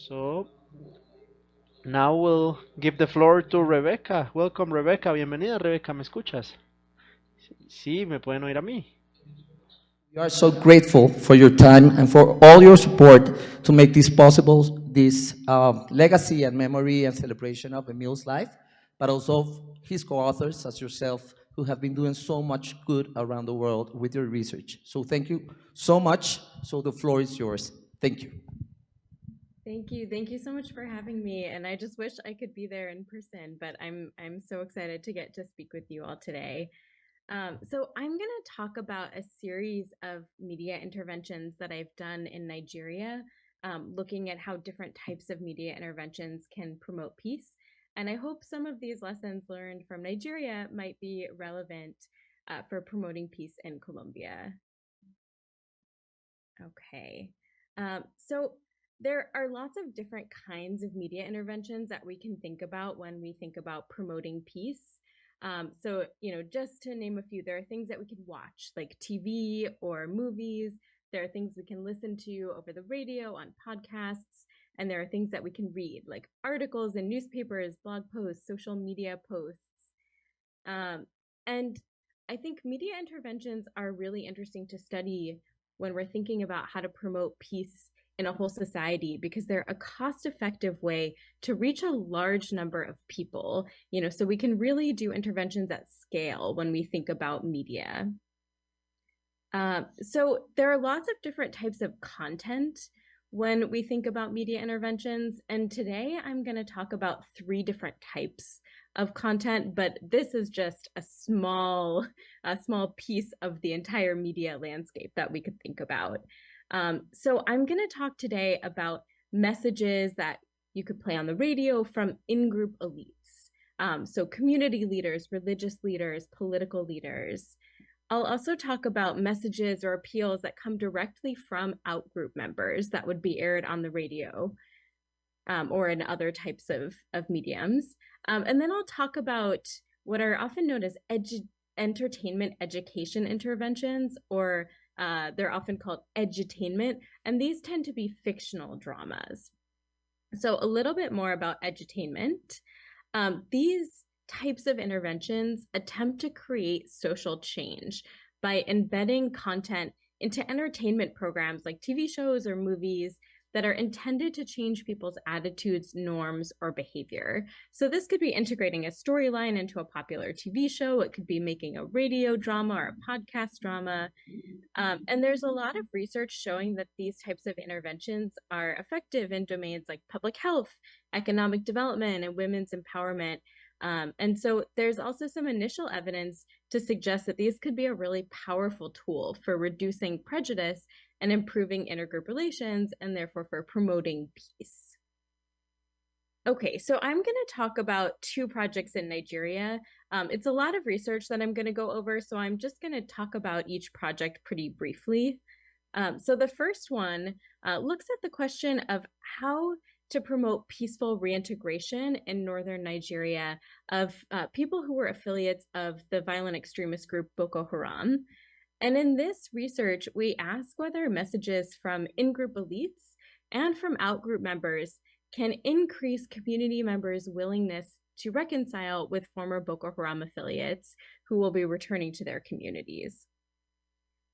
So now we'll give the floor to Rebecca. Welcome, Rebecca. Bienvenida, Rebecca. ¿Me escuchas? Sí, me pueden oír a mí. We are so grateful for your time and for all your support to make this possible, this legacy and memory and celebration of Emil's life, but also his co-authors, as yourself, who have been doing so much good around the world with your research. So thank you so much. So the floor is yours. Thank you. Thank you. Thank you so much for having me. And I just wish I could be there in person, but I'm so excited to get to speak with you all today. So I'm going to talk about a series of media interventions that I've done in Nigeria, looking at how different types of media interventions can promote peace. And I hope some of these lessons learned from Nigeria might be relevant for promoting peace in Colombia. Okay. So there are lots of different kinds of media interventions that we can think about when we think about promoting peace. Just to name a few, there are things that we can watch, like TV or movies. There are things we can listen to over the radio, on podcasts, and there are things that we can read, like articles in newspapers, blog posts, social media posts. And I think media interventions are really interesting to study when we're thinking about how to promote peace in a whole society, because they're a cost-effective way to reach a large number of people, so we can really do interventions at scale when we think about media. So there are lots of different types of content when we think about media interventions, and today I'm going to talk about 3 different types of content, but this is just a small piece of the entire media landscape that we could think about. So I'm going to talk today about messages that you could play on the radio from in-group elites. So community leaders, religious leaders, political leaders. I'll also talk about messages or appeals that come directly from out-group members that would be aired on the radio or in other types of mediums. And then I'll talk about what are often known as entertainment education interventions, or they're often called edutainment, and these tend to be fictional dramas. So a little bit more about edutainment. These types of interventions attempt to create social change by embedding content into entertainment programs like TV shows or movies that are intended to change people's attitudes, norms, or behavior. So this could be integrating a storyline into a popular TV show. It could be making a radio drama or a podcast drama. And there's a lot of research showing that these types of interventions are effective in domains like public health, economic development, and women's empowerment. And so there's also some initial evidence to suggest that these could be a really powerful tool for reducing prejudice and improving intergroup relations, and therefore for promoting peace. Okay, so I'm going to talk about 2 projects in Nigeria. It's a lot of research that I'm going to go over, so I'm just going to talk about each project pretty briefly. So the first one looks at the question of how to promote peaceful reintegration in northern Nigeria of people who were affiliates of the violent extremist group Boko Haram. And in this research, we ask whether messages from in-group elites and from out-group members can increase community members' willingness to reconcile with former Boko Haram affiliates who will be returning to their communities.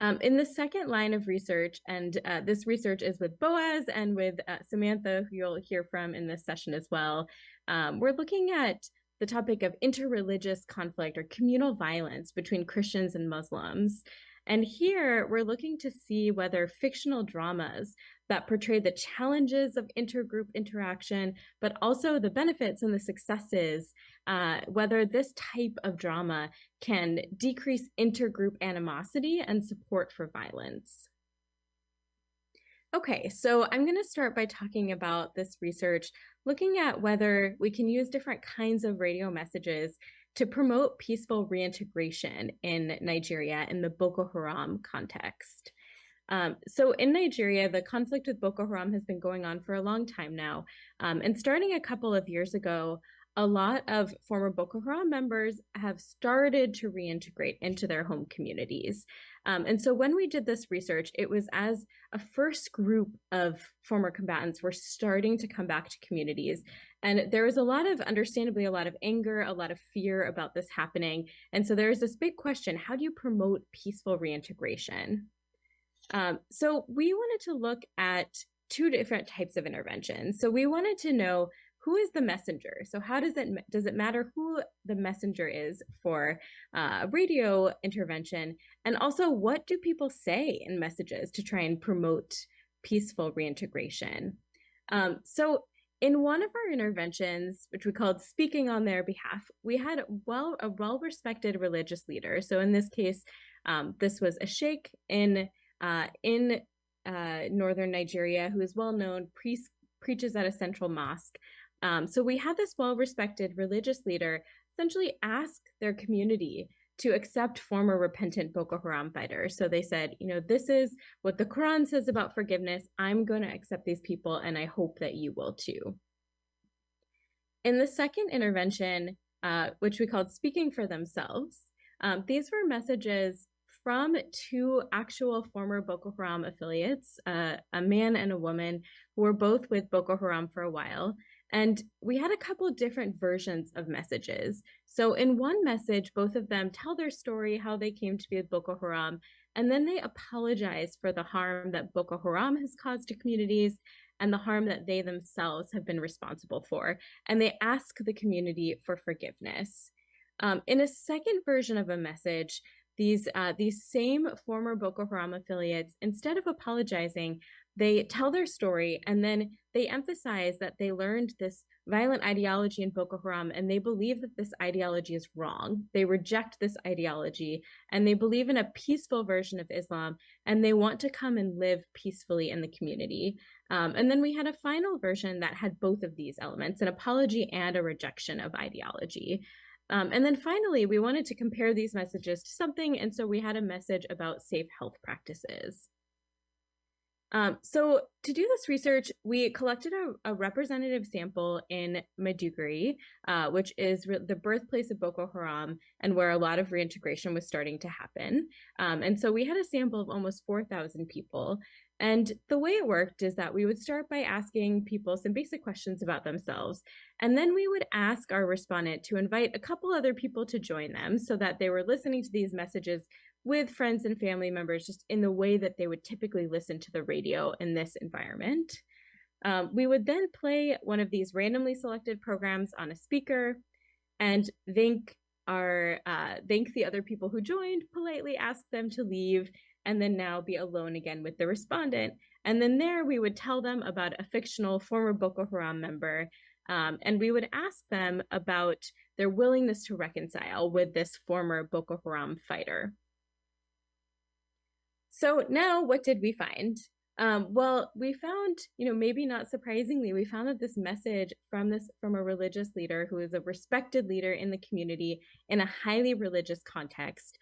In the second line of research, and this research is with Boaz and with Samantha, who you'll hear from in this session as well, we're looking at the topic of interreligious conflict or communal violence between Christians and Muslims. And here we're looking to see whether fictional dramas that portray the challenges of intergroup interaction, but also the benefits and the successes, whether this type of drama can decrease intergroup animosity and support for violence. Okay, so I'm going to start by talking about this research, looking at whether we can use different kinds of radio messages to promote peaceful reintegration in Nigeria in the Boko Haram context. So in Nigeria, the conflict with Boko Haram has been going on for a long time now. And starting a couple of years ago, a lot of former Boko Haram members have started to reintegrate into their home communities. And so when we did this research, it was as a first group of former combatants were starting to come back to communities. And there was understandably, a lot of anger, a lot of fear about this happening. And so there's this big question: how do you promote peaceful reintegration? So we wanted to look at two different types of interventions. So we wanted to know, who is the messenger? So how does it matter who the messenger is for radio intervention? And also, what do people say in messages to try and promote peaceful reintegration? So in one of our interventions, which we called Speaking on Their Behalf, we had a well-respected religious leader. So in this case, this was a sheikh in northern Nigeria, who is well known, preaches at a central mosque. So we had this well-respected religious leader essentially ask their community to accept former repentant Boko Haram fighters. So they said, this is what the Quran says about forgiveness. I'm going to accept these people, and I hope that you will too. In the second intervention, which we called Speaking for Themselves, these were messages from two actual former Boko Haram affiliates, a man and a woman, who were both with Boko Haram for a while. And we had a couple of different versions of messages. So in one message, both of them tell their story, how they came to be with Boko Haram, and then they apologize for the harm that Boko Haram has caused to communities and the harm that they themselves have been responsible for. And they ask the community for forgiveness. In a second version of a message, these same former Boko Haram affiliates, instead of apologizing, they tell their story, and then they emphasize that they learned this violent ideology in Boko Haram, and they believe that this ideology is wrong. They reject this ideology, and they believe in a peaceful version of Islam, and they want to come and live peacefully in the community. And then we had a final version that had both of these elements, an apology and a rejection of ideology. And then finally, we wanted to compare these messages to something, and so we had a message about safe health practices. So to do this research, we collected a representative sample in Maiduguri, which is the birthplace of Boko Haram and where a lot of reintegration was starting to happen. And so we had a sample of almost 4,000 people. And the way it worked is that we would start by asking people some basic questions about themselves. And then we would ask our respondent to invite a couple other people to join them so that they were listening to these messages with friends and family members, just in the way that they would typically listen to the radio in this environment. We would then play one of these randomly selected programs on a speaker and thank the other people who joined, politely ask them to leave, and then now be alone again with the respondent. And then there we would tell them about a fictional former Boko Haram member, and we would ask them about their willingness to reconcile with this former Boko Haram fighter. So now what did we find? Well, we found, maybe not surprisingly, we found that this message from a religious leader who is a respected leader in the community in a highly religious context,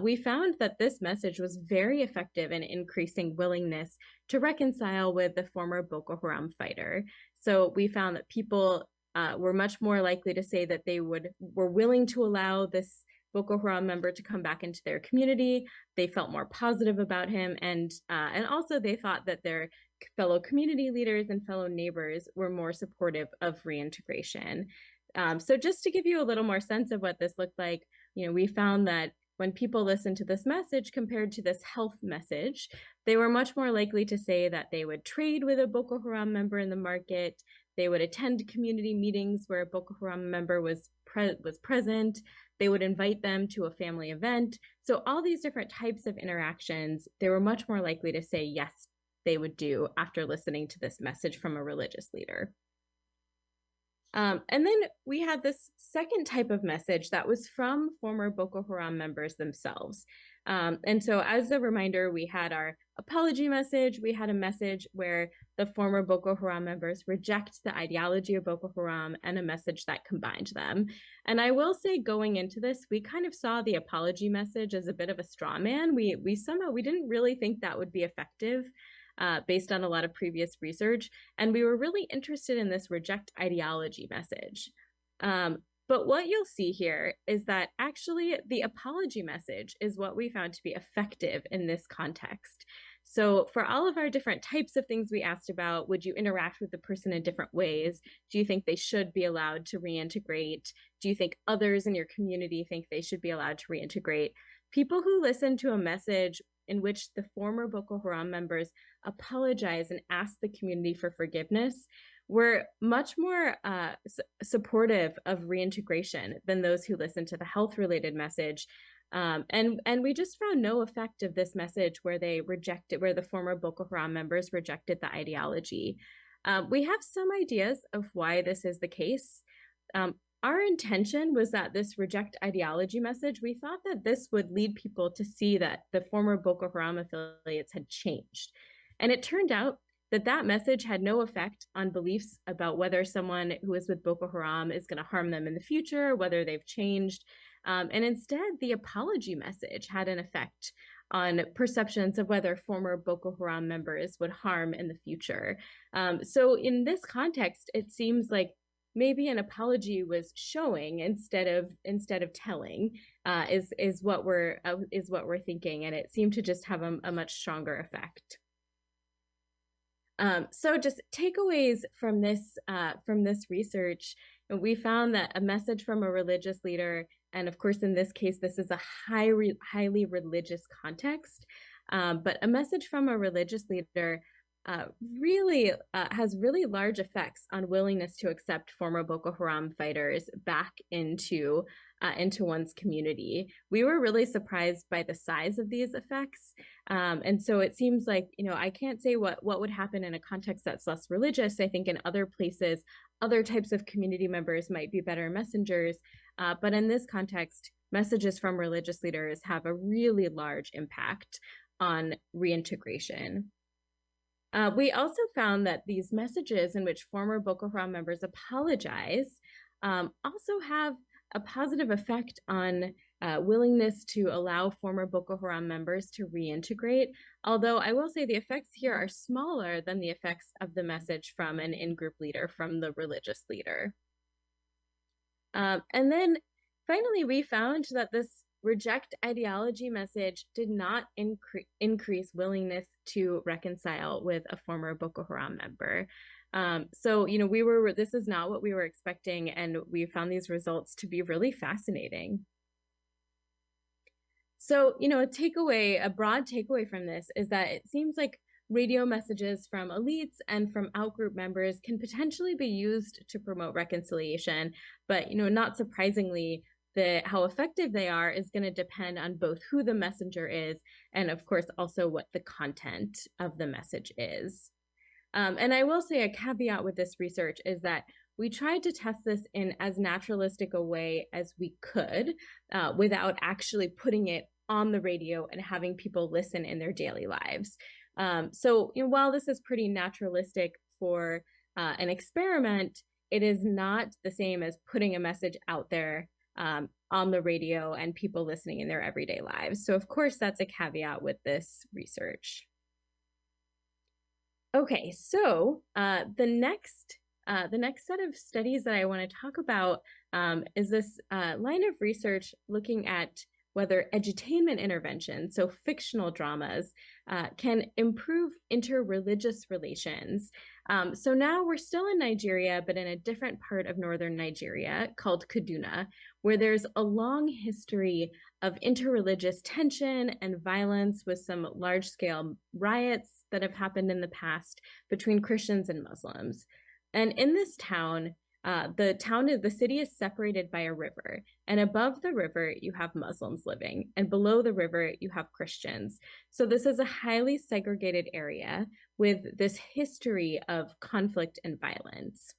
we found that this message was very effective in increasing willingness to reconcile with the former Boko Haram fighter. So we found that people were much more likely to say that they were willing to allow this Boko Haram member to come back into their community. They felt more positive about him, and also they thought that their fellow community leaders and fellow neighbors were more supportive of reintegration. So just to give you a little more sense of what this looked like, we found that when people listened to this message compared to this health message, they were much more likely to say that they would trade with a Boko Haram member in the market. They would attend community meetings where a Boko Haram member was present. They would invite them to a family event. So all these different types of interactions, they were much more likely to say yes, they would do after listening to this message from a religious leader. And then we had this second type of message that was from former Boko Haram members themselves. And so as a reminder, we had our apology message. We had a message where the former Boko Haram members reject the ideology of Boko Haram, and a message that combined them. And I will say, going into this, we kind of saw the apology message as a bit of a straw man. We didn't really think that would be effective. Based on a lot of previous research. And we were really interested in this reject ideology message. But what you'll see here is that actually the apology message is what we found to be effective in this context. So for all of our different types of things we asked about, would you interact with the person in different ways? Do you think they should be allowed to reintegrate? Do you think others in your community think they should be allowed to reintegrate? People who listen to a message in which the former Boko Haram members apologize and ask the community for forgiveness were much more supportive of reintegration than those who listened to the health-related message. And we just found no effect of this message where the former Boko Haram members rejected the ideology. We have some ideas of why this is the case. Our intention was that this reject ideology message, we thought that this would lead people to see that the former Boko Haram affiliates had changed. And it turned out that message had no effect on beliefs about whether someone who is with Boko Haram is going to harm them in the future, whether they've changed. And instead, the apology message had an effect on perceptions of whether former Boko Haram members would harm in the future. So in this context, it seems like maybe an apology was showing instead of telling, is what we're thinking, and it seemed to just have a much stronger effect. So just takeaways from this research, we found that a message from a religious leader, and of course in this case this is a highly religious context, but a message from a religious leader really has really large effects on willingness to accept former Boko Haram fighters back into one's community. We were really surprised by the size of these effects. And so it seems like, I can't say what would happen in a context that's less religious. I think in other places, other types of community members might be better messengers. But in this context, messages from religious leaders have a really large impact on reintegration. We also found that these messages in which former Boko Haram members apologize also have a positive effect on willingness to allow former Boko Haram members to reintegrate. Although I will say the effects here are smaller than the effects of the message from an in-group leader, from the religious leader. And then finally, we found that this reject ideology message did not increase willingness to reconcile with a former Boko Haram member. So, this is not what we were expecting, and we found these results to be really fascinating. So, a broad takeaway from this is that it seems like radio messages from elites and from outgroup members can potentially be used to promote reconciliation, but, not surprisingly, how effective they are is going to depend on both who the messenger is and, of course, also what the content of the message is. And I will say a caveat with this research is that we tried to test this in as naturalistic a way as we could without actually putting it on the radio and having people listen in their daily lives. So while this is pretty naturalistic for an experiment, it is not the same as putting a message out there on the radio and people listening in their everyday lives. So of course, that's a caveat with this research. Okay, so the next set of studies that I want to talk about is this line of research looking at whether edutainment interventions, so fictional dramas, can improve interreligious relations. So now we're still in Nigeria, but in a different part of northern Nigeria called Kaduna, where there's a long history of interreligious tension and violence with some large-scale riots that have happened in the past between Christians and Muslims. And in this town, the city is separated by a river, and above the river you have Muslims living, and below the river you have Christians. So this is a highly segregated area with this history of conflict and violence.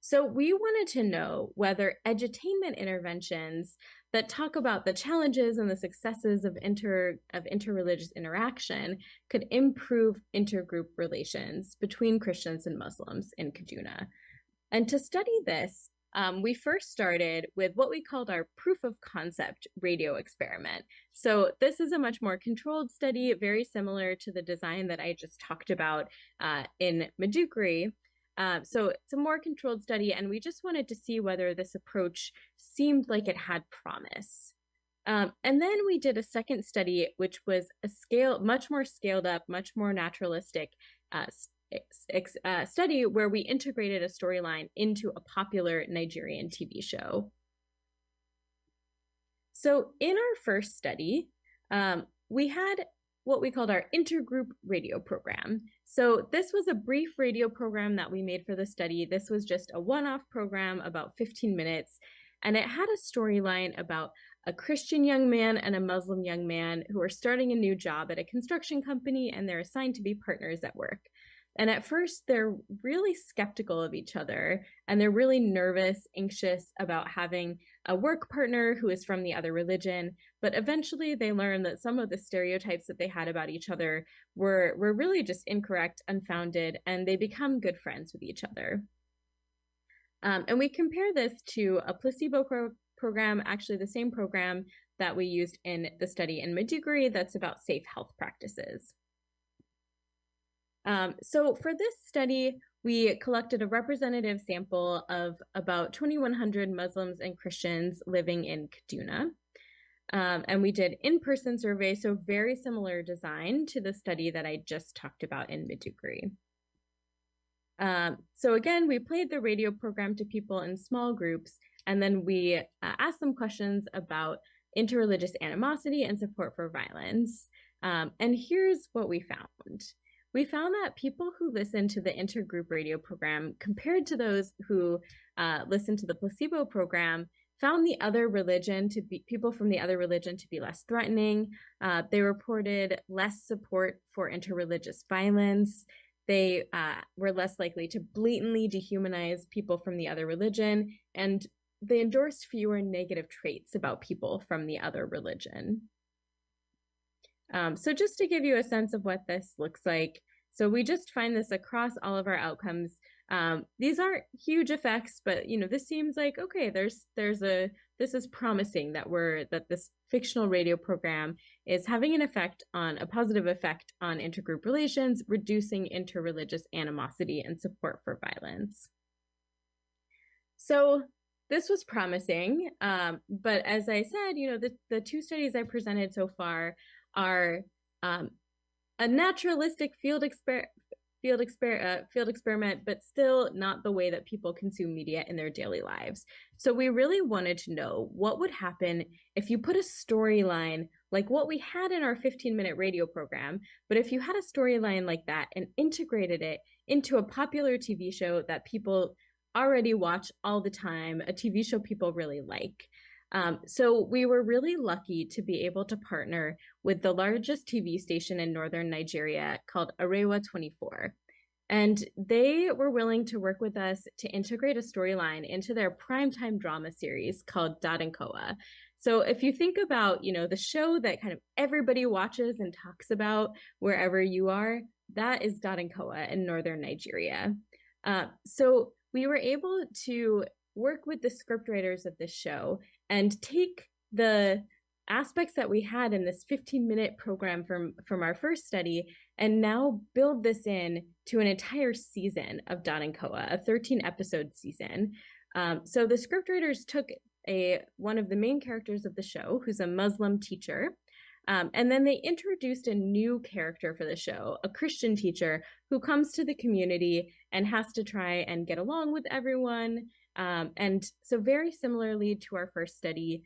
So we wanted to know whether edutainment interventions that talk about the challenges and the successes of interreligious interaction could improve intergroup relations between Christians and Muslims in Kaduna. And to study this, we first started with what we called our proof of concept radio experiment. So this is a much more controlled study, very similar to the design that I just talked about in Madugri. So it's a more controlled study, and we just wanted to see whether this approach seemed like it had promise. And then we did a second study, which was much more scaled up, much more naturalistic uh, study where we integrated a storyline into a popular Nigerian TV show. So in our first study, we had what we called our intergroup radio program. So this was a brief radio program that we made for the study. This was just a one-off program, about 15 minutes, and it had a storyline about a Christian young man and a Muslim young man who are starting a new job at a construction company, and they're assigned to be partners at work. And at first, they're really skeptical of each other, and they're really nervous, anxious about having a work partner who is from the other religion. But eventually, they learn that some of the stereotypes that they had about each other were really just incorrect, unfounded, and they become good friends with each other. And we compare this to a placebo program, actually the same program that we used in the study in Maiduguri that's about safe health practices. So for this study, we collected a representative sample of about 2,100 Muslims and Christians living in Kaduna. And we did in-person survey, so very similar design to the study that I just talked about in Maiduguri. So again, we played the radio program to people in small groups, and then we asked them questions about interreligious animosity and support for violence. And here's what we found. We found that people who listened to the intergroup radio program compared to those who listened to the placebo program found the other religion to be people from the other religion to be less threatening. They reported less support for interreligious violence. They were less likely to blatantly dehumanize people from the other religion, and they endorsed fewer negative traits about people from the other religion. So just to give you a sense of what this looks like, so we just find this across all of our outcomes. These aren't huge effects, but this seems like okay. This is promising that this fictional radio program is having a positive effect on intergroup relations, reducing interreligious animosity and support for violence. So this was promising, but as I said, the two studies I presented so far are a naturalistic field experiment, but still not the way that people consume media in their daily lives. So we really wanted to know what would happen if you put a storyline like what we had in our 15-minute radio program, but if you had a storyline like that and integrated it into a popular TV show that people already watch all the time, a TV show people really like. So we were really lucky to be able to partner with the largest TV station in northern Nigeria called Arewa 24. And they were willing to work with us to integrate a storyline into their primetime drama series called Dadankoa. So if you think about, the show that kind of everybody watches and talks about wherever you are, that is Dadankoa in northern Nigeria. So we were able to work with the scriptwriters of this show and take the aspects that we had in this 15-minute program from our first study and now build this in to an entire season of Dadankoa, a 13-episode season. So the scriptwriters took one of the main characters of the show, who's a Muslim teacher, and then they introduced a new character for the show, a Christian teacher who comes to the community and has to try and get along with everyone. And so very similarly to our first study,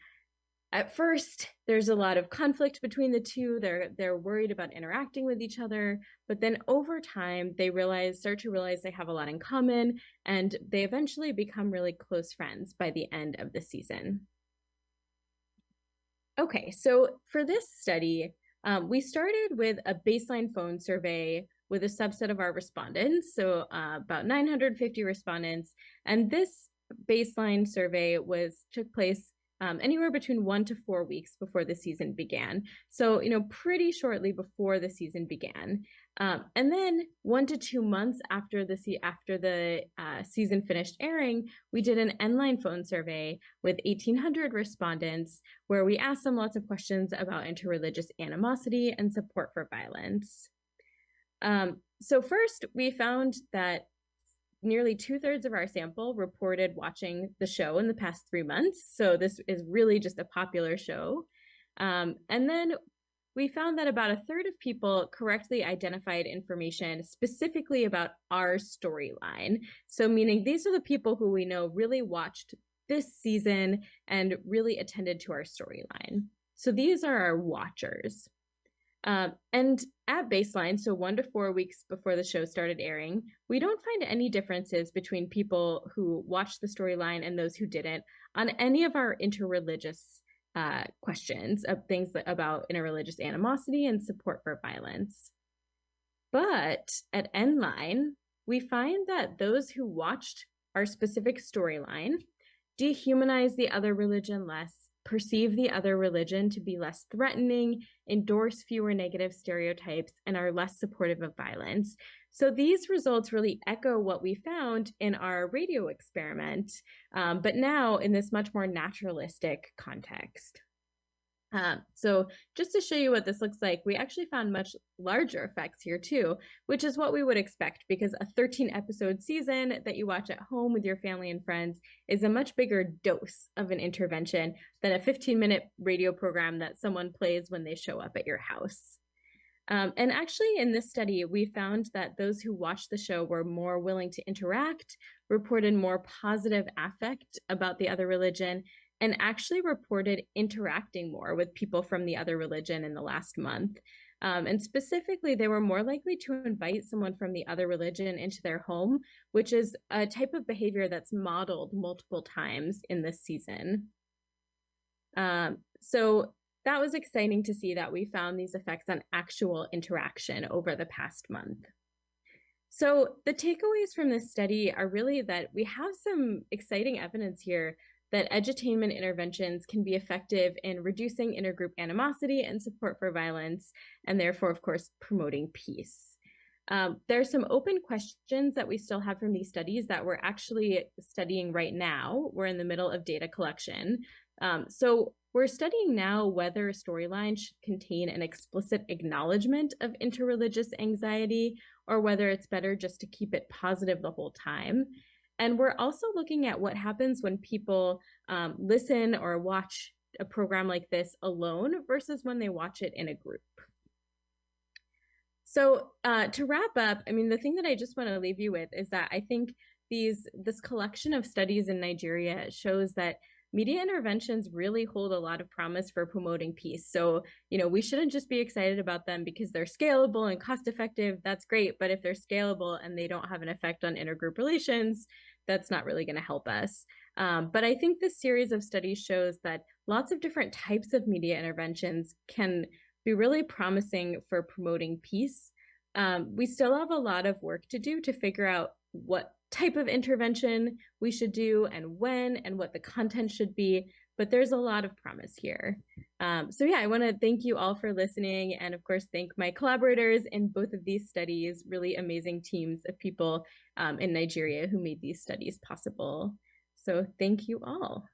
at first, there's a lot of conflict between the two. They're worried about interacting with each other, but then over time, they start to realize they have a lot in common, and they eventually become really close friends by the end of the season. Okay, so for this study, we started with a baseline phone survey with a subset of our respondents, so about 950 respondents, and this baseline survey took place anywhere between 1 to 4 weeks before the season began. So, pretty shortly before the season began. And then 1 to 2 months after the season finished airing, we did an online phone survey with 1,800 respondents where we asked them lots of questions about interreligious animosity and support for violence. So first, we found that nearly 2/3 of our sample reported watching the show in the past 3 months. So this is really just a popular show. And then we found that about 1/3 of people correctly identified information specifically about our storyline. So meaning these are the people who we know really watched this season and really attended to our storyline. So these are our watchers. And at baseline, so 1 to 4 weeks before the show started airing, we don't find any differences between people who watched the storyline and those who didn't on any of our interreligious questions of things about interreligious animosity and support for violence. But at endline, we find that those who watched our specific storyline dehumanize the other religion less, perceive the other religion to be less threatening, endorse fewer negative stereotypes, and are less supportive of violence. So these results really echo what we found in our radio experiment, but now in this much more naturalistic context. So just to show you what this looks like, we actually found much larger effects here too, which is what we would expect because a 13-episode season that you watch at home with your family and friends is a much bigger dose of an intervention than a 15-minute radio program that someone plays when they show up at your house. And actually in this study, we found that those who watched the show were more willing to interact, reported more positive affect about the other religion, and actually reported interacting more with people from the other religion in the last month. And specifically, they were more likely to invite someone from the other religion into their home, which is a type of behavior that's modeled multiple times in this season. So that was exciting to see that we found these effects on actual interaction over the past month. So the takeaways from this study are really that we have some exciting evidence here that edutainment interventions can be effective in reducing intergroup animosity and support for violence, and therefore, of course, promoting peace. There are some open questions that we still have from these studies that we're actually studying right now. We're in the middle of data collection. So we're studying now whether a storyline should contain an explicit acknowledgement of interreligious anxiety or whether it's better just to keep it positive the whole time. And we're also looking at what happens when people listen or watch a program like this alone versus when they watch it in a group. So to wrap up, I mean, the thing that I just want to leave you with is that I think this collection of studies in Nigeria shows that media interventions really hold a lot of promise for promoting peace. So, you know, we shouldn't just be excited about them because they're scalable and cost effective. That's great. But if they're scalable and they don't have an effect on intergroup relations, that's not really going to help us. But I think this series of studies shows that lots of different types of media interventions can be really promising for promoting peace. We still have a lot of work to do to figure out what type of intervention we should do and when and what the content should be, but there's a lot of promise here. So yeah, I want to thank you all for listening and of course thank my collaborators in both of these studies, really amazing teams of people in Nigeria who made these studies possible. So thank you all.